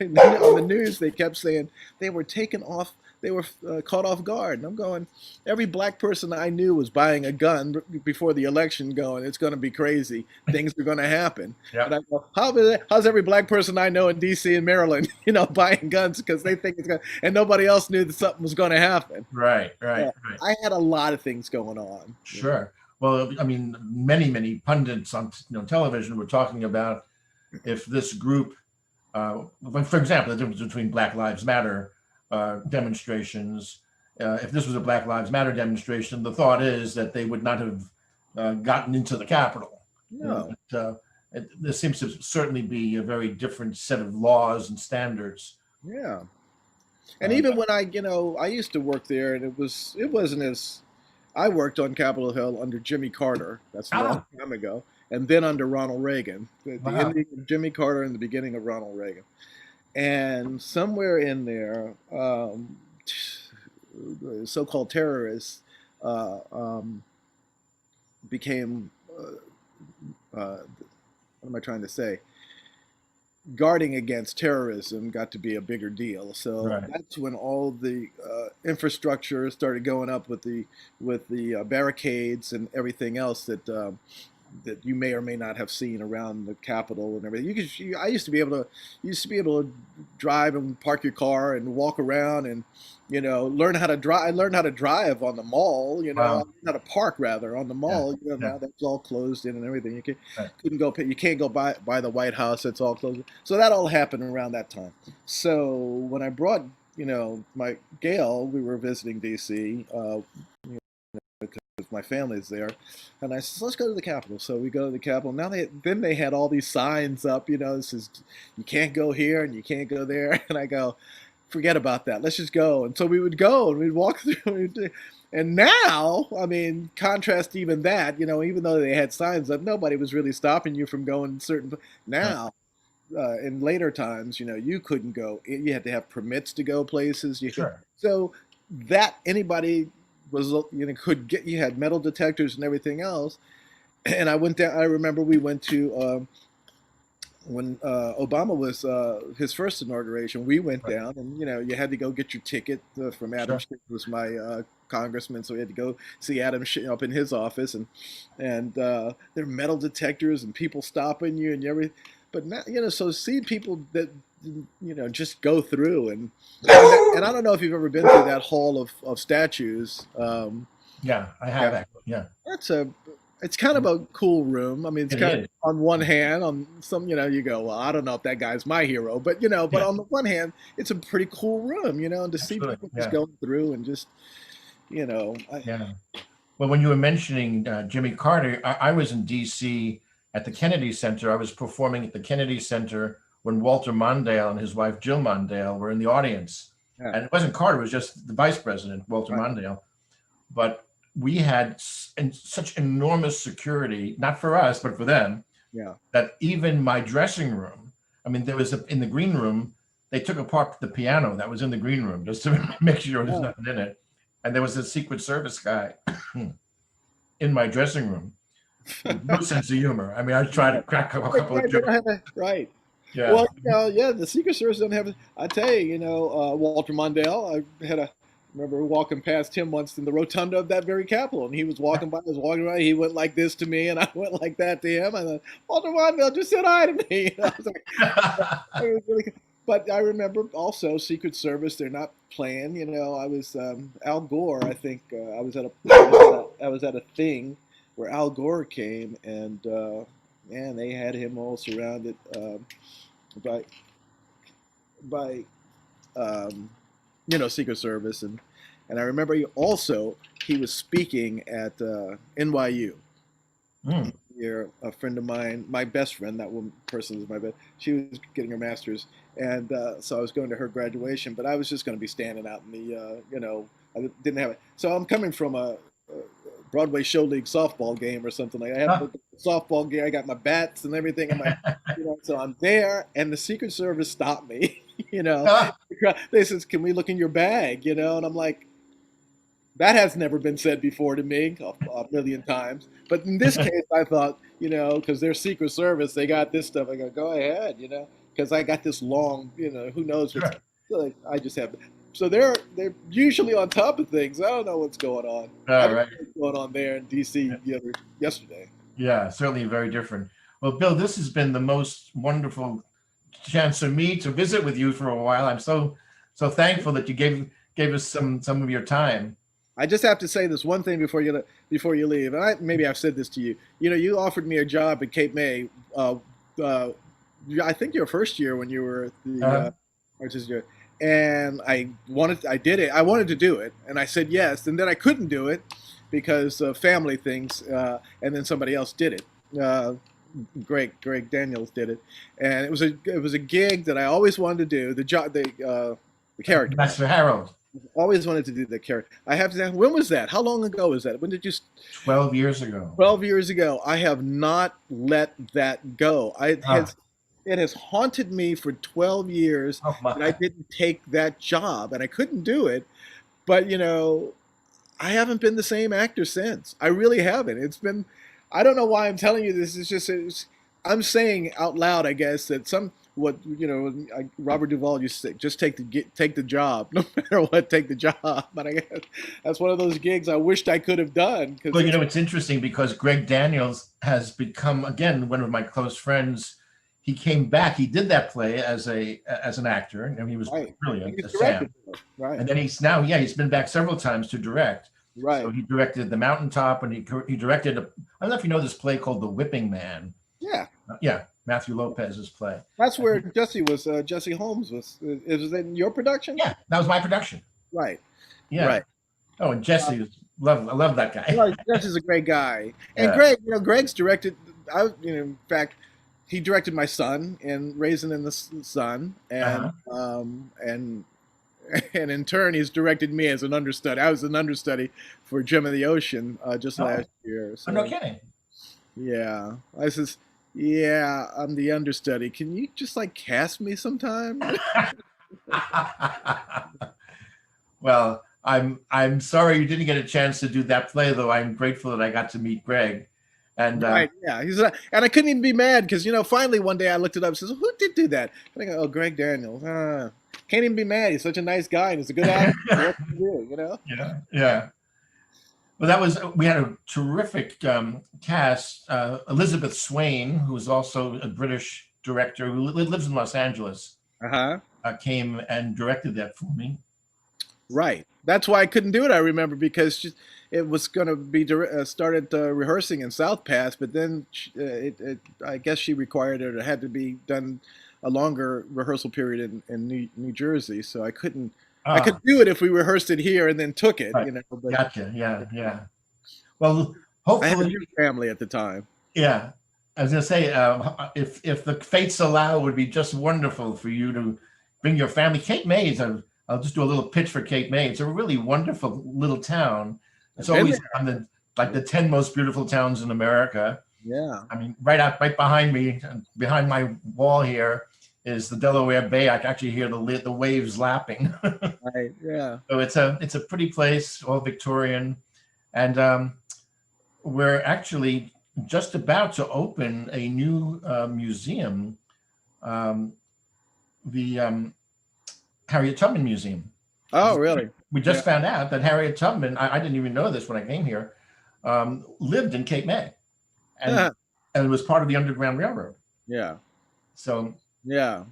on the news they kept saying they were taken off, they were caught off guard. And I'm going, every black person I knew was buying a gun before the election, going, it's going to be crazy, things are going to happen. Yeah. And I go, how's every black person I know in D.C. and Maryland, buying guns because they think it's going, and nobody else knew that something was going to happen. Right. Right. Yeah, Right. I had a lot of things going on. Sure. Well, I mean, many pundits on television were talking about if this group, like for example, the difference between Black Lives Matter demonstrations. If this was a Black Lives Matter demonstration, the thought is that they would not have gotten into the Capitol. No. There seems to certainly be a very different set of laws and standards. Yeah. And Uh, even when I used to work there, and it wasn't as I worked on Capitol Hill under Jimmy Carter. That's a long ah, time ago, and then under Ronald Reagan, the wow. ending of Jimmy Carter and the beginning of Ronald Reagan. And somewhere in there, the so-called terrorists became. What am I trying to say? Guarding against terrorism got to be a bigger deal. So Right. that's when all the infrastructure started going up with the barricades and everything else that you may or may not have seen around the Capitol and everything. I used to be able to drive and park your car and walk around and learn how to drive. I learned how to drive on the mall. Wow. How to park rather on the Yeah. mall. Yeah. Now that's all closed in and everything. Right. Couldn't go. You can't go by the White House. It's all closed. So that all happened around that time. So when I brought my Gail, we were visiting D.C. Because my family's there, and I said, let's go to the Capitol. So we go to the Capitol. Now they had all these signs up. This is, you can't go here and you can't go there. And I go, forget about that. Let's just go. And so we would go and we'd walk through. And now, I mean, contrast even that, even though they had signs up, nobody was really stopping you from going certain. Right. Now, in later times, you couldn't go. You had to have permits to go places. Sure. So that anybody was, could get. You had metal detectors and everything else. And I went down. I remember we went to when Obama was his first inauguration, we went down, and you had to go get your ticket from Adam Sure. Schiff, who was my congressman, so we had to go see Adam Schiff up in his office, and there are metal detectors and people stopping you and everything. But now, so see people that just go through, and I don't know if you've ever been through that hall of statues. Yeah, I have Yeah, actually. Yeah, that's a it's kind of a cool room. I mean, it's it kind of is. on one hand, on some, you go, well, I don't know if that guy's my hero, but but Yeah, on the one hand, it's a pretty cool room, and to see absolutely. people just Yeah, going through and just, yeah. Well, when you were mentioning Jimmy Carter, I was in D.C. at the Kennedy Center. I was performing at the Kennedy Center when Walter Mondale and his wife Jill Mondale were in the audience. yeah, And it wasn't Carter, it was just the vice president, Walter right, Mondale. But we had such enormous security, not for us, but for them, yeah, that even my dressing room, I mean, in the green room, they took apart the piano that was in the green room just to make sure there's yeah. nothing in it. And there was a Secret Service guy in my dressing room with no sense of humor. I mean, I tried to crack a Right, couple of right, they jokes. don't have a, right. Yeah. Well, yeah, the Secret Service doesn't have. I tell you, Walter Mondale. Remember walking past him once in the rotunda of that very Capitol, and he was walking by. I was walking by. He went like this to me, and I went like that to him. And then Walter Mondale just said hi to me. I was like, it was really. But I remember also Secret Service. They're not playing. I was Al Gore. I think I was at a thing where Al Gore came, and man, they had him all surrounded. By by Secret Service, and I remember he was speaking at NYU. Mm. Here, a friend of mine, my best friend, that one person is my best. She was getting her master's, and so I was going to her graduation, but I was just going to be standing out in the I didn't have it. So I'm coming from a Broadway show league softball game or something like that. I had Ah. the softball gear. I got my bats and everything. And so I'm there, and the Secret Service stopped me. you know, Ah. they says, "Can we look in your bag?" And I'm like, that has never been said before to me a million times. But in this case, I thought, because they're Secret Service, they got this stuff. I go ahead, because I got this long, who knows what's. Sure. So I just have. So they're usually on top of things. I don't know what's going on. I All don't right. know what's going on there in D.C. Yesterday. Yeah, certainly very different. Well, Bill, this has been the most wonderful chance for me to visit with you for a while. I'm so thankful that you gave us some of your time. I just have to say this one thing before you leave, and maybe I've said this to you. You offered me a job at Cape May. Uh, I think your first year when you were at the Uh, artistic year, and I did it. I wanted to do it, and I said yes, and then I couldn't do it because of family things, and then somebody else did it. Greg Daniels did it, and it was a gig that I always wanted to do. The character. Master Harold, Always wanted to do the character. I have to ask, when was that? How long ago was that? When did you? 12 years ago. 12 years ago. I have not let that go. Ah, It has haunted me for 12 years oh that I my. didn't take that job, and I couldn't do it. But I haven't been the same actor since. I really haven't. It's been. I don't know why I'm telling you this. I'm saying out loud, I guess, that Robert Duvall used to say, just take the job, no matter what, take the job. But I guess that's one of those gigs I wished I could have done because Well, it's interesting because Greg Daniels has become again one of my close friends. He came back. He did that play as an actor, and he was right. brilliant He's as Sam. directed, right, And then he's been back several times to direct. So right. he directed The Mountaintop, and he directed I don't know if you know this play called The Whipping Man. Yeah, Yeah, Matthew Lopez's play. that's where Jesse Holmes was. It was in your production, Yeah, that was my production. right, Yeah. right. Oh, and Jesse was I love that guy. Well, Jesse's a great guy, and Yeah. Greg's directed. In fact, he directed my son in Raisin in the Sun, Uh-huh. and in turn, he's directed me as an understudy. I was an understudy for Gem of the Ocean just Oh, last year. oh, no So kidding. yeah, I says, yeah, I'm the understudy. Can you just like cast me sometime? Well, I'm sorry you didn't get a chance to do that play, though I'm grateful that I got to meet Greg. And Right. Yeah. He's not, and I couldn't even be mad because finally one day I looked it up. And says, who did do that? And I go, oh, Greg Daniels. Can't even be mad. He's such a nice guy and he's a good actor. What can you do? yeah, yeah. Well, we had a terrific cast. Elizabeth Swain, who is also a British director who lives in Los Angeles, Uh huh. came and directed that for me. Right. That's why I couldn't do it. I remember because it was going to be started rehearsing in South Pass, but then I guess she required it. It had to be done a longer rehearsal period in New Jersey, so I couldn't. I could Ah, do it if we rehearsed it here and then took it, right. But Gotcha. Yeah, yeah. Well, I had a hopefully, new family at the time. yeah. I was going to say, if the fates allow, it would be just wonderful for you to bring your family. Cape May is I'll just do a little pitch for Cape May. It's a really wonderful little town. It's I've been always there. on the 10 most beautiful towns in America. Yeah. I mean, right behind me, behind my wall here, is the Delaware Bay. I can actually hear the waves lapping. Right. Yeah. So it's a pretty place, all Victorian, and we're actually just about to open a new museum, um, the Harriet Tubman Museum. Oh, really? We Yeah. just found out that Harriet Tubman, I didn't even know this when I came here, lived in Cape May, and and was part of the Underground Railroad. Yeah. So Yeah.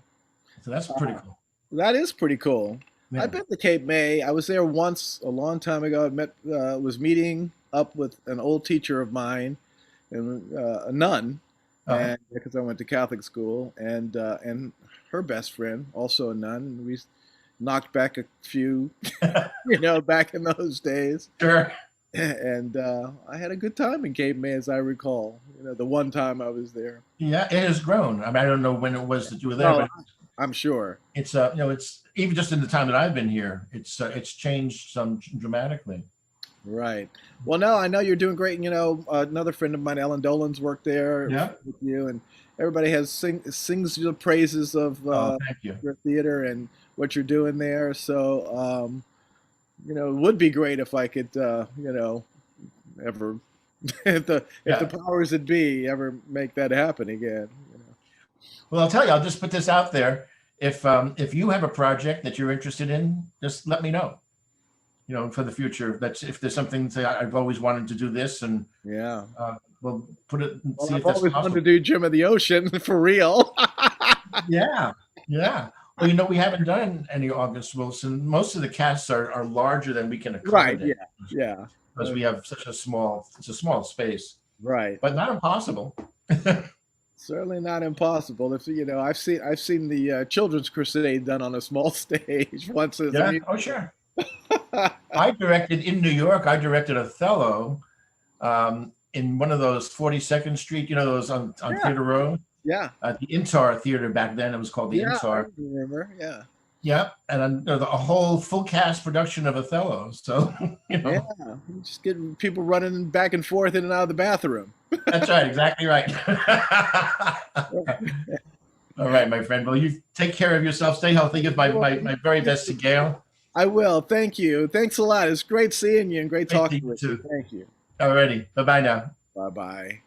so that's pretty cool. That is pretty cool. Yeah. I've been to Cape May. I was there once a long time ago. I was meeting up with an old teacher of mine, and a nun, Uh-huh. and because I went to Catholic school, and her best friend, also a nun. And we knocked back a few, back in those days. Sure. And I had a good time in Cape May, as I recall. The one time I was there. Yeah, it has grown. I mean, I don't know when it was that you were there, No, but I'm sure. it's it's even just in the time that I've been here, it's changed some dramatically. Right. Well, no, I know you're doing great. Another friend of mine, Ellen Dolan's worked there Yeah. with you, and everybody sings the praises of Oh, thank you. your theater and what you're doing there. So, it would be great if I could, ever, if the Yeah. powers that be ever make that happen again. Well, I'll tell you, I'll just put this out there. If you have a project that you're interested in, just let me know. For the future. That's if there's something say I've always wanted to do this, and Yeah. we'll put it and Well, see I've if that's always wanted possible. to do Jim of the Ocean for real. Yeah, yeah. Well, we haven't done any August Wilson. Most of the casts are larger than we can Right. accommodate Yeah. because we have such it's a small space, Right. but not impossible. Certainly not impossible. If I've seen the Children's Crusade done on a small stage once. Yeah. Oh, sure. I directed in New York. I directed Othello in one of those 42nd Street, those on Yeah. Theater Row, Yeah. at the Intar Theater back then. It was called the Yeah. I Intar. remember. Yeah. Yeah, and a whole full cast production of Othello. So Yeah. Just getting people running back and forth in and out of the bathroom. that's right, exactly right. All right, my friend. Well, you take care of yourself. Stay healthy. Give my very best to Gail. I will. Thank you. Thanks a lot. It's great seeing you and great Great talking to you with you. too. Thank you. All righty. Bye bye now. Bye bye.